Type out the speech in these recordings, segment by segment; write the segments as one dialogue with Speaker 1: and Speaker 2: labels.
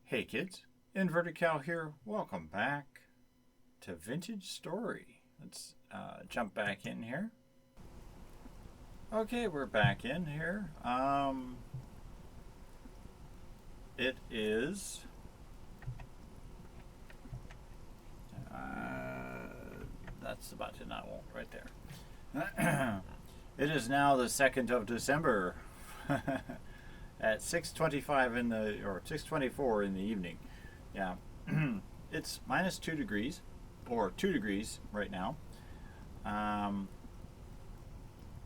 Speaker 1: Hey kids, Inverted Cow here. Welcome back to Vintage Story. Let's jump back in here. Okay, we're back in here. It is that's the button I won't right there. It is now the 2nd of December at 6:25 in the or 6:24 in the evening. Yeah. It's minus 2 degrees or 2 degrees right now.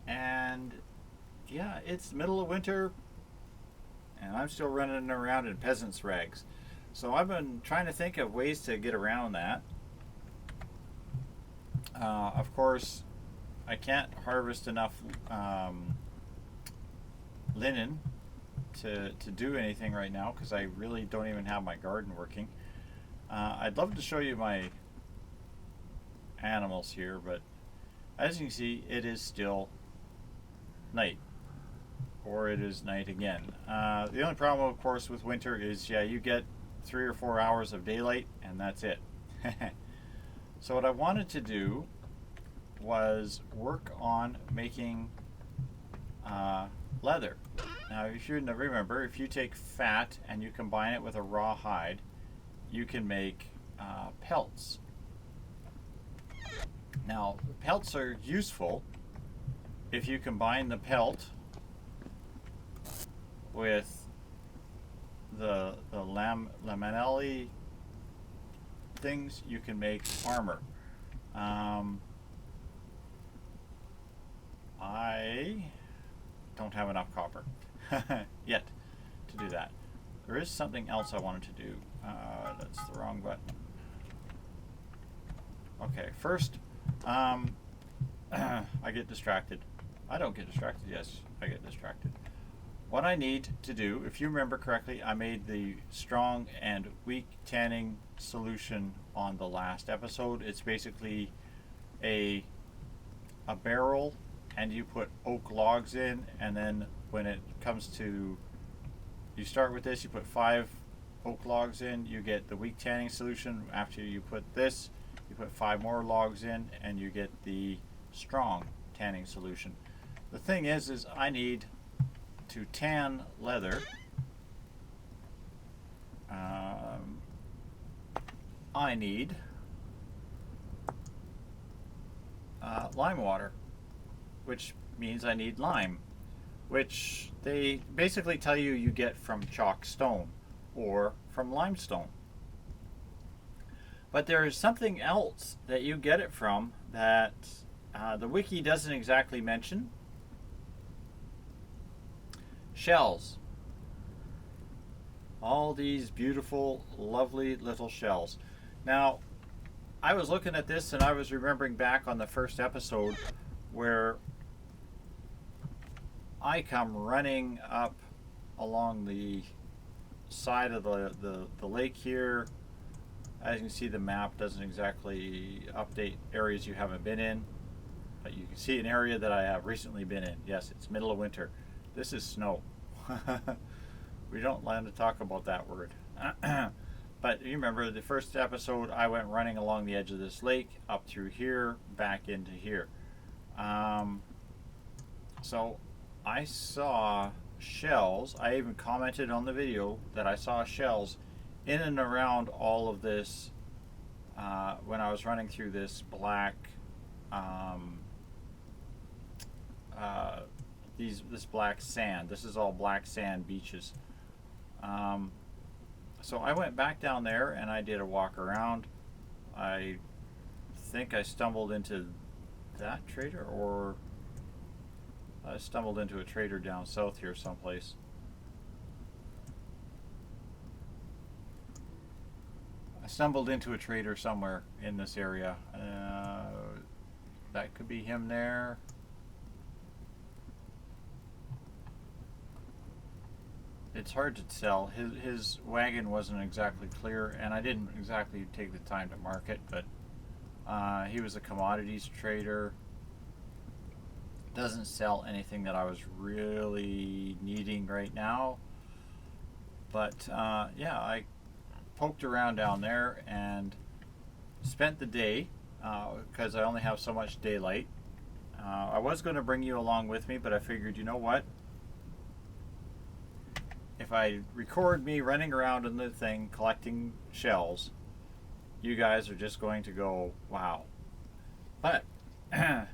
Speaker 1: And yeah, it's the middle of winter and I'm still running around in peasant's rags. So I've been trying to think of ways to get around that. Of course, I can't harvest enough linen to do anything right now because I really don't even have my garden working. I'd love to show you my animals here, but as you can see, it is still night, or it is night again. The only problem, of course, with winter is, yeah, you get 3 or 4 hours of daylight, and that's it. So what I wanted to do was work on making leather. Now, if you remember, if you take fat and you combine it with a raw hide, you can make pelts. Now, pelts are useful if you combine the pelt with the lamelli things. You can make armor. I don't have enough copper yet to do that. There is something else I wanted to do. That's the wrong button. Okay, first, I get distracted. I don't get distracted. Yes, I get distracted. What I need to do, if you remember correctly, I made the strong and weak tanning solution on the last episode. It's basically a barrel, and you put oak logs in, and then when it comes to, you start with this, you put 5 oak logs in, you get the weak tanning solution. After you put this, you put 5 more logs in, and you get the strong tanning solution. The thing is I need to tan leather. I need lime water, which means I need lime, which they basically tell you you get from chalk stone or from limestone. But there is something else that you get it from that the wiki doesn't exactly mention. Shells. All these beautiful, lovely little shells. Now, I was looking at this and I was remembering back on the first episode where I come running up along the side of the lake here. As you can see, the map doesn't exactly update areas you haven't been in, but you can see an area that I have recently been in. Yes, it's middle of winter. This is snow. We don't land to talk about that word. But you remember the first episode, I went running along the edge of this lake, up through here, back into here. So I saw shells. I even commented on the video that I saw shells in and around all of this when I was running through this black this black sand. This is all black sand beaches. So I went back down there and I did a walk around. I think I stumbled into that trader, or I stumbled into a trader down south here someplace. I stumbled into a trader somewhere in this area. That could be him there. It's hard to tell. His wagon wasn't exactly clear, and I didn't exactly take the time to mark it, but he was a commodities trader. Doesn't sell anything that I was really needing right now. But yeah, poked around down there and spent the day because I only have so much daylight. I was going to bring you along with me, but I figured, you know what? If I record me running around in the thing collecting shells, you guys are just going to go, wow. But I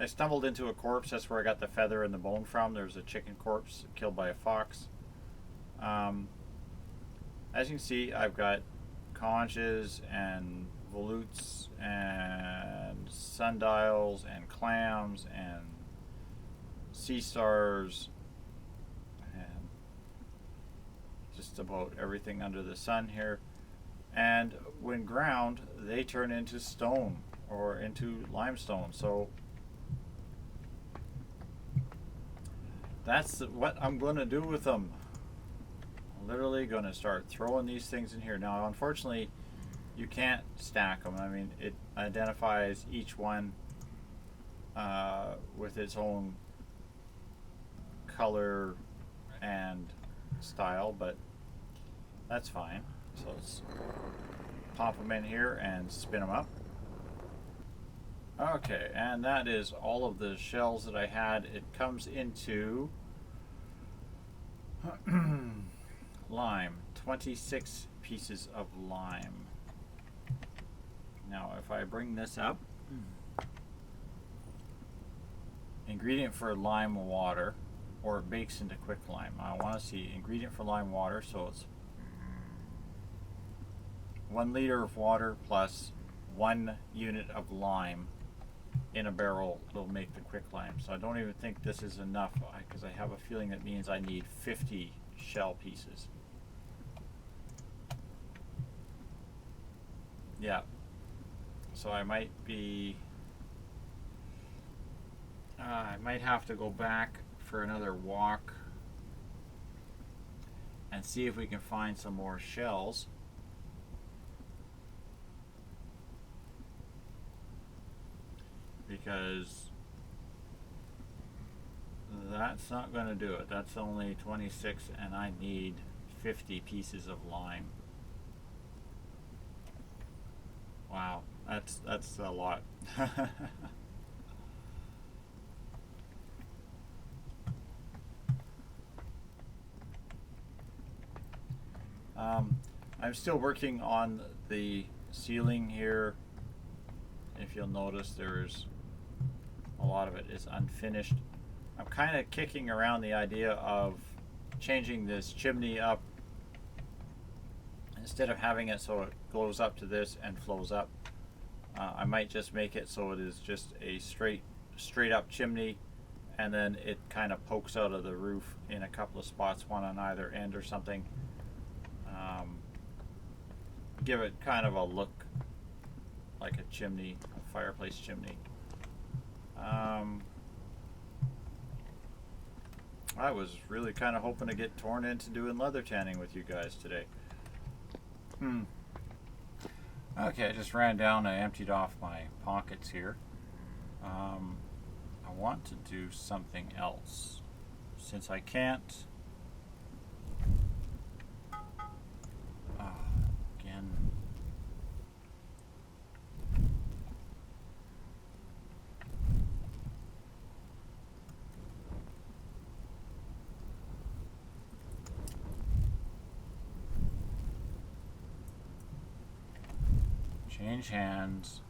Speaker 1: stumbled into a corpse. That's where I got the feather and the bone from. There's a chicken corpse killed by a fox. As you can see, I've got conches and volutes and sundials and clams and sea stars and just about everything under the sun here. And when ground, they turn into stone or into limestone. So that's what I'm going to do with them. I'm literally going to start throwing these things in here. Now, unfortunately, you can't stack them. I mean, it identifies each one with its own color and style, but that's fine. So let's pop them in here and spin them up. Okay, and that is all of the shells that I had. It comes into lime, 26 pieces of lime. Now if I bring this up, ingredient for lime water, or it bakes into quicklime. I want to see ingredient for lime water, so it's 1 liter of water plus 1 unit of lime in a barrel will make the quicklime. So I don't even think this is enough, because I have a feeling that means I need 50 shell pieces. Yeah. So I might have to go back for another walk and see if we can find some more shells. Because that's not going to do it. That's only 26 and I need 50 pieces of lime. Wow, that's a lot. I'm still working on the ceiling here. If you'll notice, there's a lot of it is unfinished. I'm kind of kicking around the idea of changing this chimney up. Instead of having it so it goes up to this and flows up, I might just make it so it is just a straight up chimney, and then it kind of pokes out of the roof in a couple of spots, one on either end or something. Give it kind of a look like a chimney, a fireplace chimney. I was really kind of hoping to get torn into doing leather tanning with you guys today. Okay, I just ran down and emptied off my pockets here. I want to do something else. Since I can't... again... Change hands,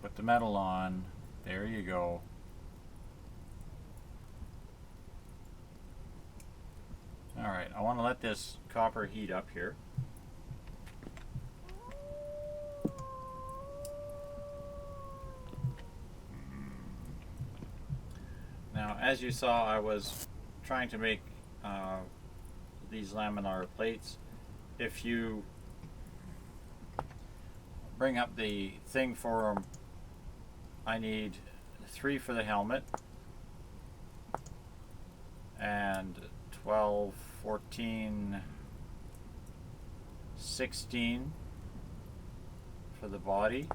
Speaker 1: put the metal on, there you go. Alright, I want to let this copper heat up here. Now, as you saw, I was trying to make these laminar plates. If you bring up the thing for them, I need 3 for the helmet and 12, 14, 16 for the body,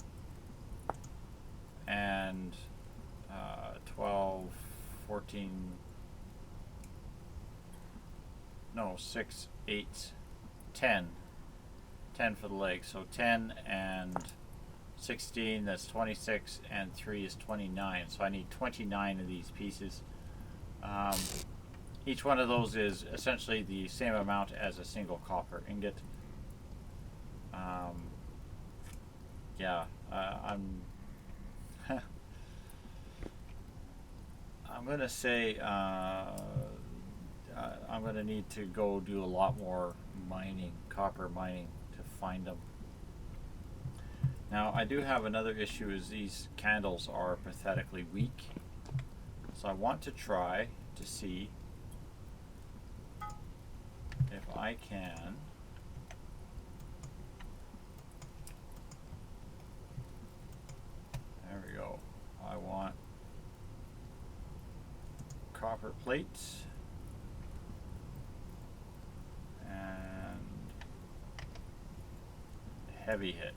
Speaker 1: and 12, 14, no, 6, 8 10. 10 for the legs. So 10 and 16, that's 26, and 3 is 29. So I need 29 of these pieces. Each one of those is essentially the same amount as a single copper ingot. Yeah, I'm going to say I'm going to need to go do a lot more mining, copper mining, to find them. Now I do have another issue, is these candles are pathetically weak. So I want to try to see if I can there we go. I want copper plates and heavy hit.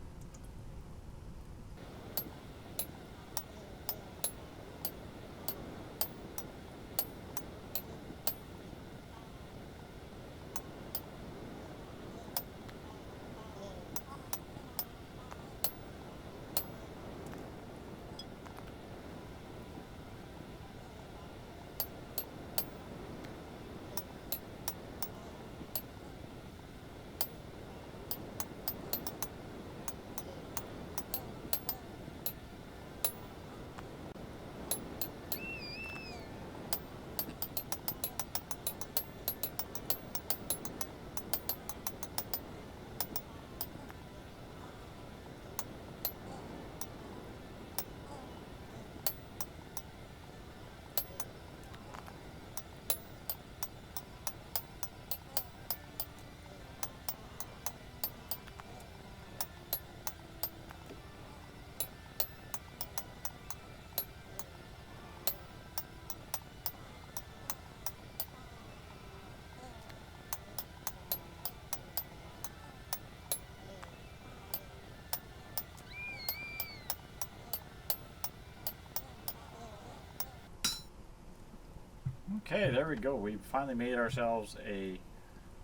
Speaker 1: Okay, there we go. We finally made ourselves a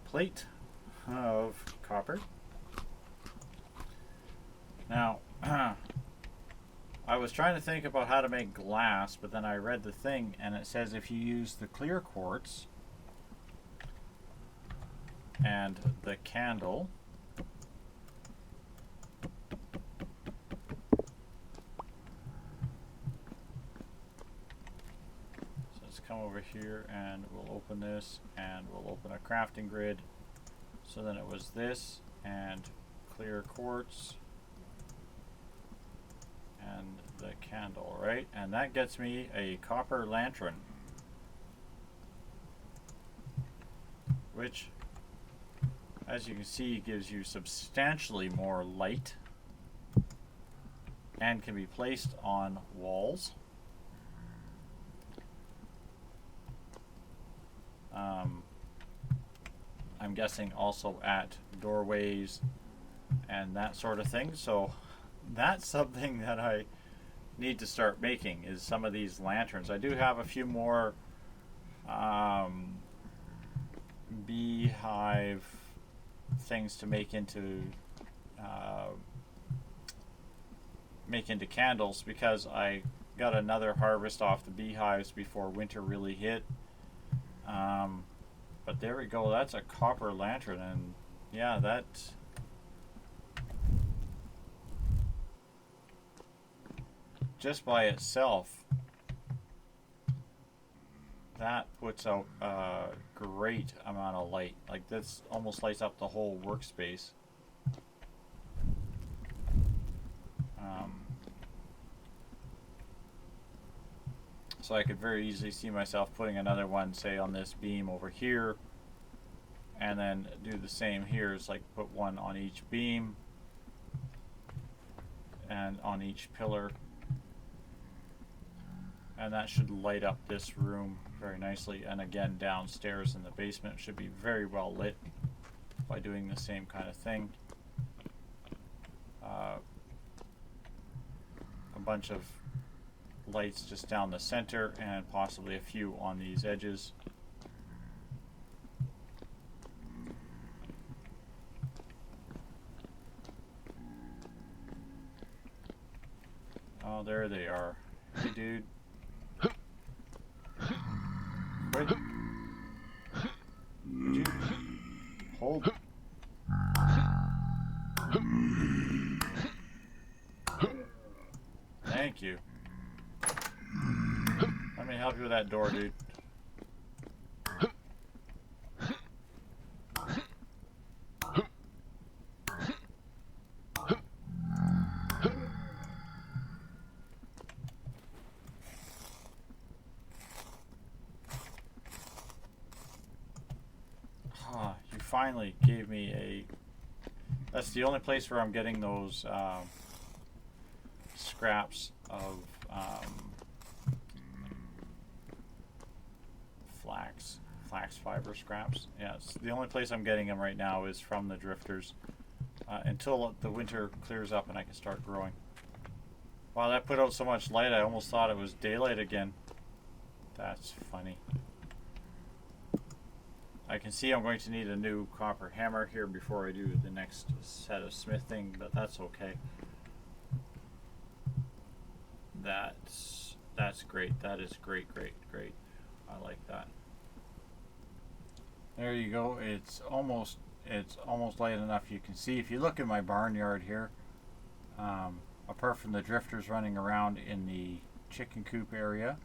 Speaker 1: plate of copper. Now, I was trying to think about how to make glass, but then I read the thing and it says if you use the clear quartz and the candle, come over here and we'll open this and we'll open a crafting grid. So then it was this and clear quartz and the candle, right? And that gets me a copper lantern, which, as you can see, gives you substantially more light and can be placed on walls. I'm guessing also at doorways and that sort of thing. So that's something that I need to start making, is some of these lanterns. I do have a few more beehive things to make into candles, because I got another harvest off the beehives before winter really hit. But there we go, that's a copper lantern, and yeah, that just by itself, that puts out a great amount of light. Like, this almost lights up the whole workspace. So I could very easily see myself putting another one, say, on this beam over here, and then do the same here. It's like put one on each beam and on each pillar, and that should light up this room very nicely. And again, downstairs in the basement should be very well lit by doing the same kind of thing. A bunch of lights just down the center and possibly a few on these edges. there they are. Hey, dude. Quit. Would you hold? Thank you. Let me help you with that door, dude. You finally gave me a... That's the only place where I'm getting those scraps of flax fiber scraps. Yeah, it's the only place I'm getting them right now is from the drifters until the winter clears up and I can start growing. Wow, that put out so much light I almost thought it was daylight again. That's funny. I can see I'm going to need a new copper hammer here before I do the next set of smithing, but that's okay. That's great. That is great. I like that. There you go. It's almost light enough you can see. If you look at my barnyard here, apart from the drifters running around in the chicken coop area,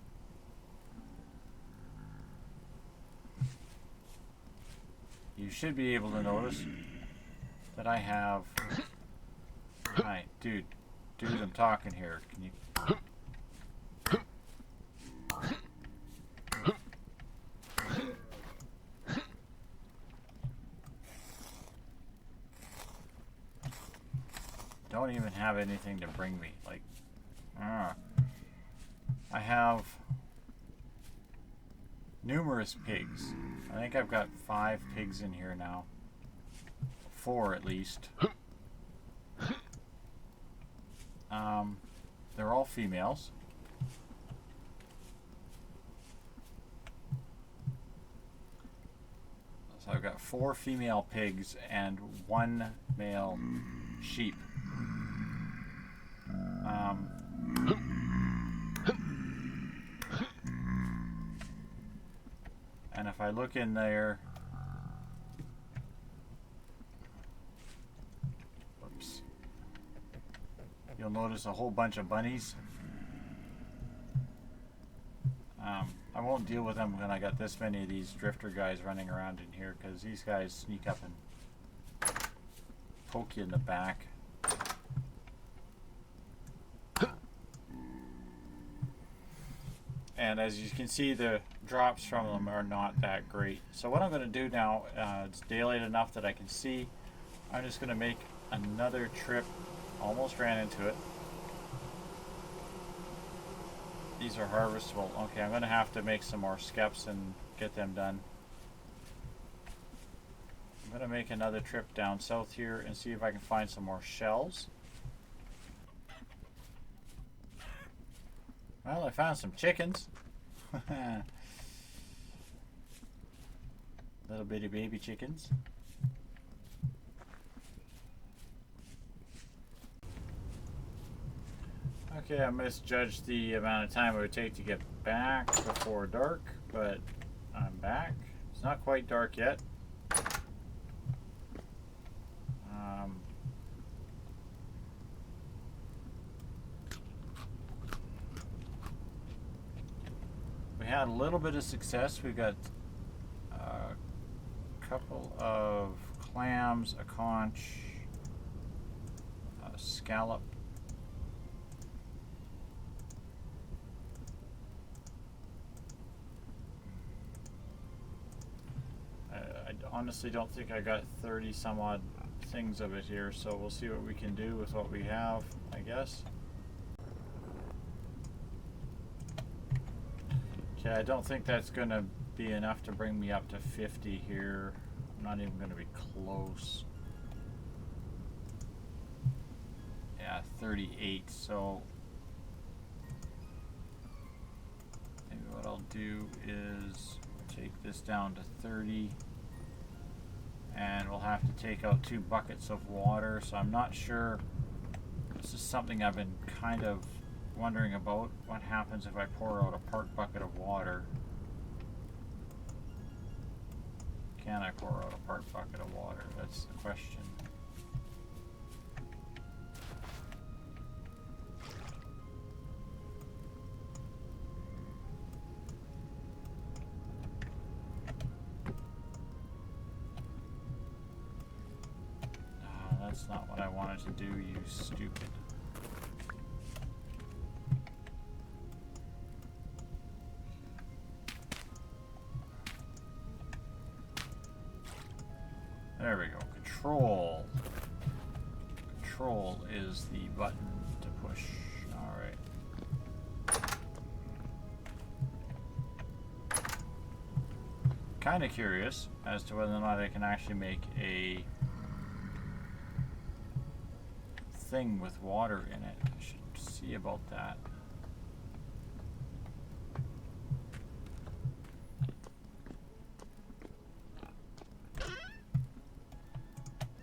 Speaker 1: you should be able to notice that I have... Hi, dude, I'm talking here. Can you... Don't even have anything to bring me. Like, I have numerous pigs. I think I've got 5 pigs in here now. 4 at least. They're all females. So I've got 4 female pigs and 1 male sheep. And if I look in there, whoops, you'll notice a whole bunch of bunnies. I won't deal with them when I got this many of these drifter guys running around in here, because these guys sneak up and poke you in the back. And as you can see, the drops from them are not that great. So what I'm going to do now, it's daylight enough that I can see. I'm just going to make another trip. Almost ran into it. These are harvestable. Okay, I'm going to have to make some more skeps and get them done. I'm going to make another trip down south here and see if I can find some more shells. Well, I found some chickens. Little bitty baby chickens. Okay, I misjudged the amount of time it would take to get back before dark, but I'm back. It's not quite dark yet. We had a little bit of success. We got a couple of clams, a conch, a scallop. I honestly don't think I got 30 some odd things of it here, so we'll see what we can do with what we have, I guess. Okay, I don't think that's going to be enough to bring me up to 50 here. I'm not even going to be close. Yeah, 38, so maybe what I'll do is take this down to 30, and we'll have to take out 2 buckets of water. So I'm not sure, this is something I've been kind of wondering about what happens if I pour out a part bucket of water. Can I pour out a part bucket of water? That's the question. That's not what I wanted to do, you stupid. There we go. Control. Control is the button to push. Alright. Kind of curious as to whether or not I can actually make a thing with water in it. I should see about that.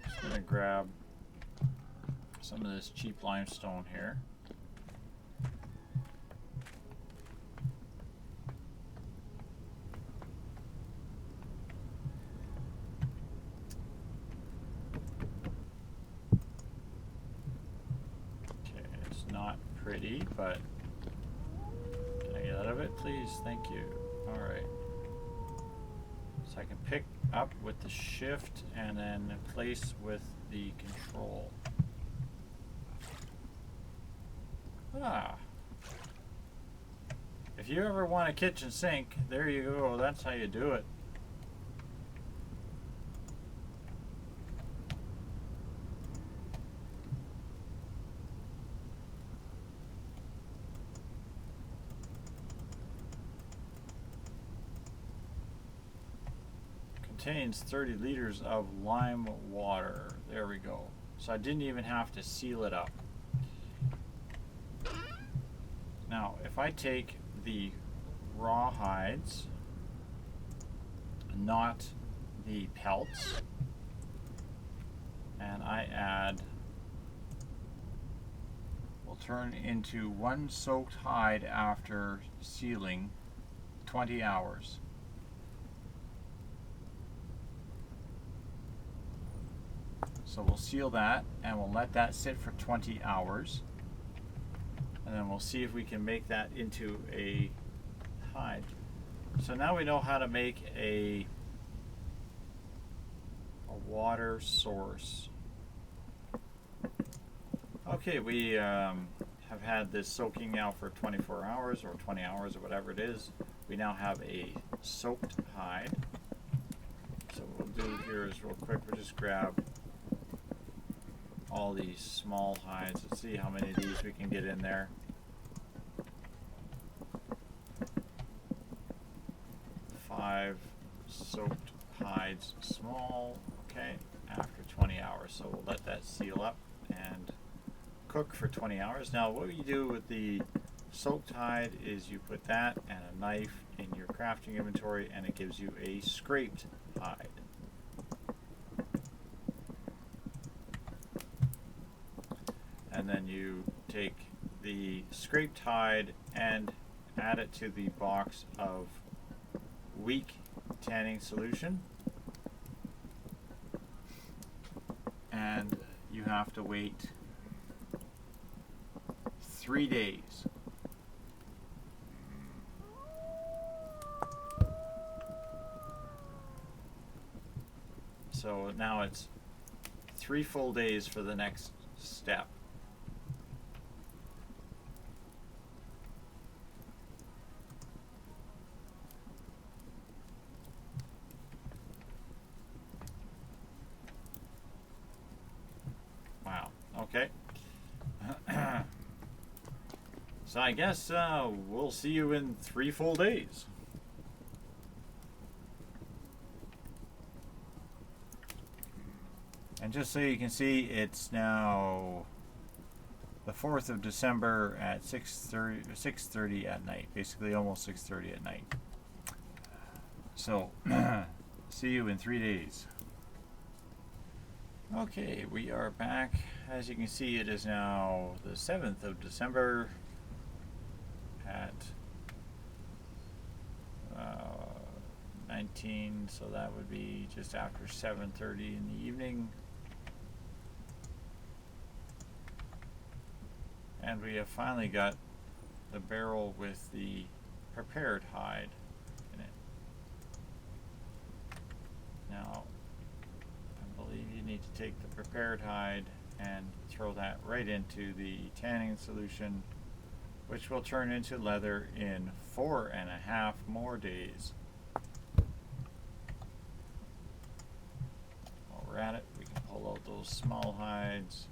Speaker 1: Just gonna grab some of this cheap limestone here. Pretty, but can I get out of it, please? Thank you. Alright. So I can pick up with the shift and then place with the control. Ah. If you ever want a kitchen sink, there you go. That's how you do it. Contains 30 liters of lime water. There we go. So I didn't even have to seal it up. Now, if I take the raw hides, not the pelts, and I add, will turn into one soaked hide after sealing 20 hours. So we'll seal that and we'll let that sit for 20 hours. And then we'll see if we can make that into a hide. So now we know how to make a water source. Okay, we have had this soaking now for 24 hours or 20 hours or whatever it is. We now have a soaked hide. So what we'll do here is real quick, we'll just grab all these small hides. Let's see how many of these we can get in there. 5 soaked hides, small. Okay, after 20 hours. So we'll let that seal up and cook for 20 hours. Now what you do with the soaked hide is you put that and a knife in your crafting inventory and it gives you a scraped hide. And then you take the scraped hide and add it to the box of weak tanning solution. And you have to wait 3 days. So now it's 3 full days for the next step. Okay. So I guess we'll see you in 3 full days. And just so you can see, it's now the 4th of December at 6:30 at night. Basically almost 6:30 at night. So see you in 3 days. Okay, we are back. As you can see, it is now the 7th of December, at 19, so that would be just after 7:30 in the evening. And we have finally got the barrel with the prepared hide in it. Now, I believe you need to take the prepared hide and throw that right into the tanning solution, which will turn into leather in 4.5 more days. While we're at it, we can pull out those small hides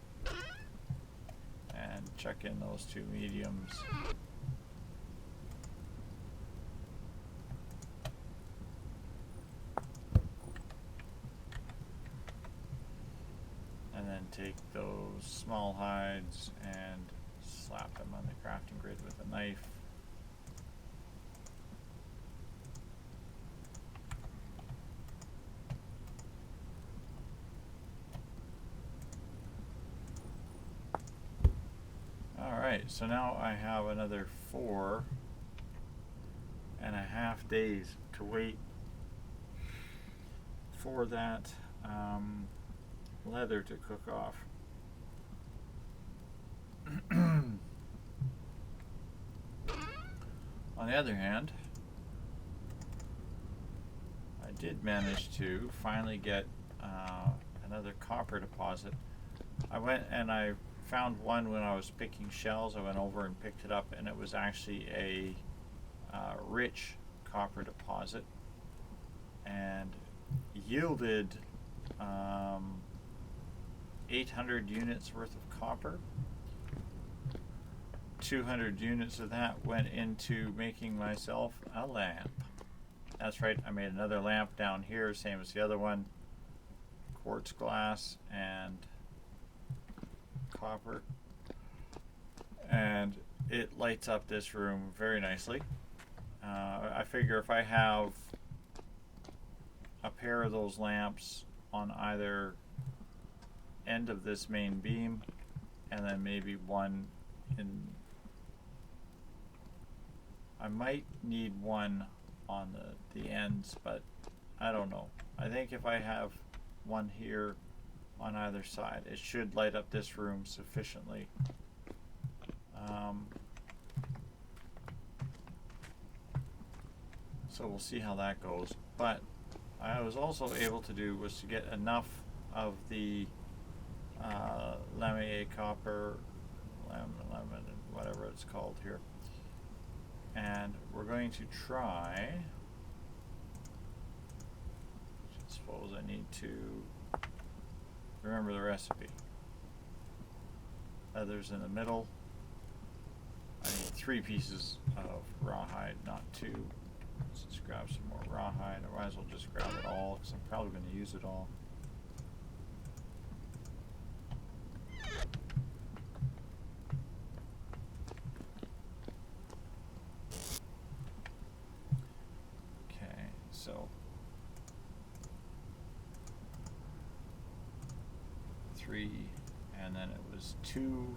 Speaker 1: and chuck in those 2 mediums. And then take those small hides and slap them on the crafting grid with a knife. Alright, so now I have another 4.5 days to wait for that leather to cook off. On the other hand, I did manage to finally get another copper deposit. I went and I found one when I was picking shells. I went over and picked it up, and it was actually a rich copper deposit, and yielded 800 units worth of copper. 200 units of that went into making myself a lamp. That's right, I made another lamp down here, same as the other one. Quartz glass and copper. And it lights up this room very nicely. I figure if I have a pair of those lamps on either end of this main beam, and then maybe one in, I might need one on the ends, but I don't know. I think if I have one here on either side, it should light up this room sufficiently. So we'll see how that goes. But I was also able to do was to get enough of the lamier copper, lemon, whatever it's called here. And we're going to try, I suppose I need to remember the recipe. Leather's in the middle. I need 3 pieces of rawhide, not 2. Let's just grab some more rawhide. I might as well just grab it all, because I'm probably going to use it all. Okay, so 3, and then it was 2.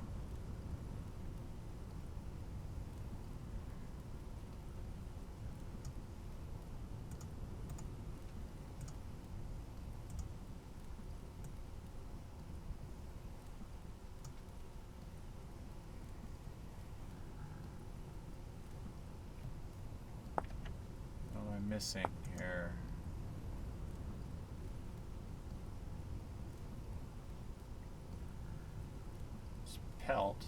Speaker 1: Missing here. It's pelt,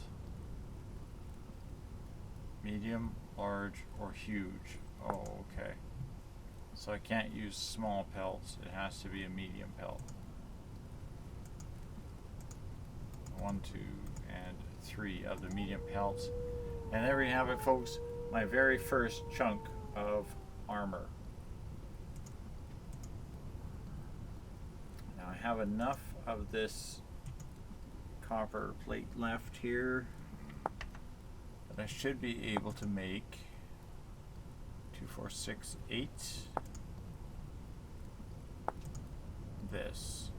Speaker 1: medium, large, or huge. Oh, okay. So I can't use small pelts. It has to be a medium pelt. 1, 2, and 3 of the medium pelts. And there we have it, folks. My very first chunk of armor. Now I have enough of this copper plate left here that I should be able to make 2, 4, 6, 8 this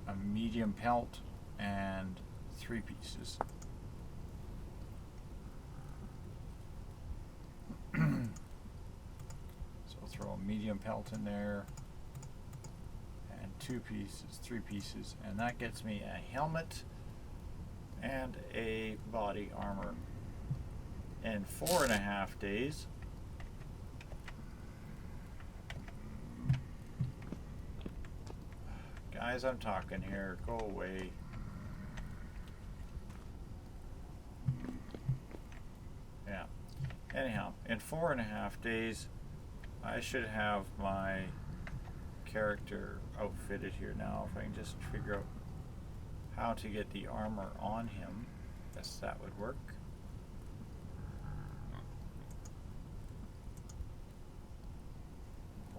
Speaker 1: a medium pelt and 3 pieces. medium pelt in there, and 2 pieces, 3 pieces, and that gets me a helmet and a body armor. In 4.5 days, guys, I'm talking here, go away. Yeah. Anyhow, in 4.5 days, I should have my character outfitted here now. If I can just figure out how to get the armor on him, guess that would work.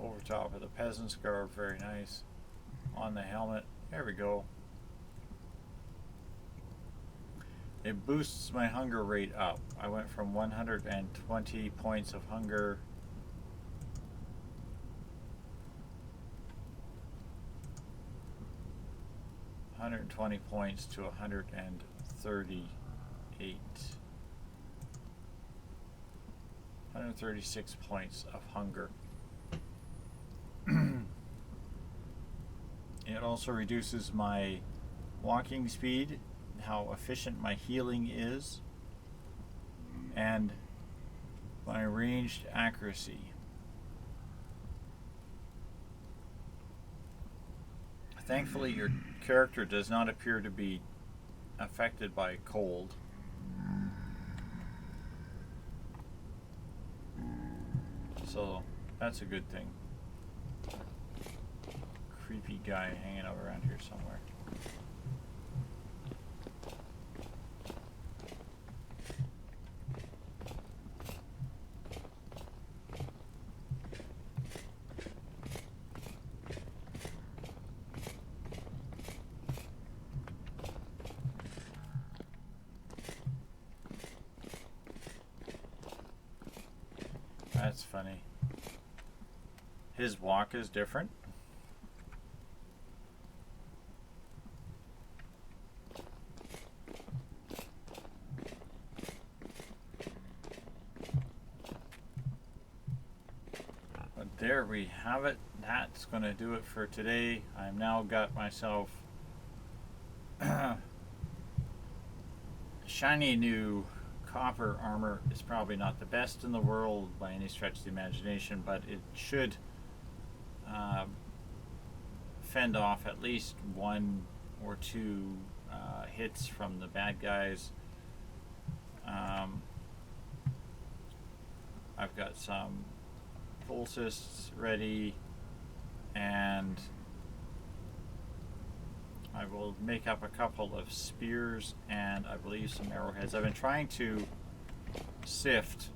Speaker 1: Over top of the peasant's garb, very nice. On the helmet, there we go. It boosts my hunger rate up. I went from 120 points of hunger points to 138. 136 points of hunger. It also reduces my walking speed, how efficient my healing is, and my ranged accuracy. Thankfully, your character does not appear to be affected by cold. So that's a good thing. Creepy guy hanging out around here somewhere. That's funny. His walk is different. But there we have it. That's going to do it for today. I've now got myself shiny new copper armor. Is probably not the best in the world by any stretch of the imagination, but it should fend off at least 1 or 2 hits from the bad guys. I've got some pulsists ready, and I will make up a couple of spears and I believe some arrowheads. I've been trying to sift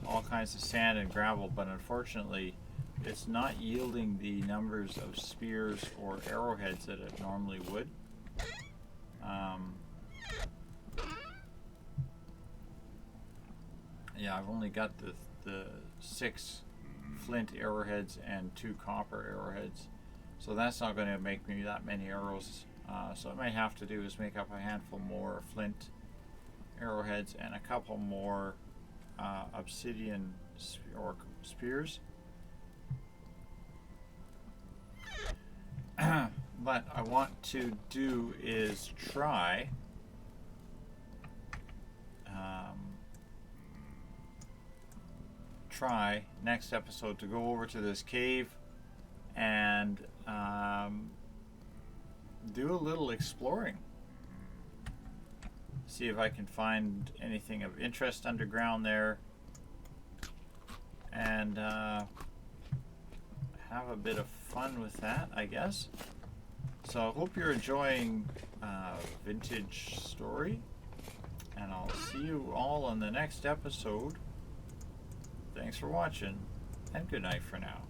Speaker 1: all kinds of sand and gravel, but unfortunately it's not yielding the numbers of spears or arrowheads that it normally would. Yeah, I've only got the 6 flint arrowheads and 2 copper arrowheads. So that's not going to make me that many arrows. So what I may have to do is make up a handful more flint arrowheads and a couple more obsidian or spears. What I want to do is try next episode to go over to this cave and do a little exploring. See if I can find anything of interest underground there, and have a bit of fun with that, I guess. So I hope you're enjoying Vintage Story, and I'll see you all on the next episode. Thanks for watching, and good night for now.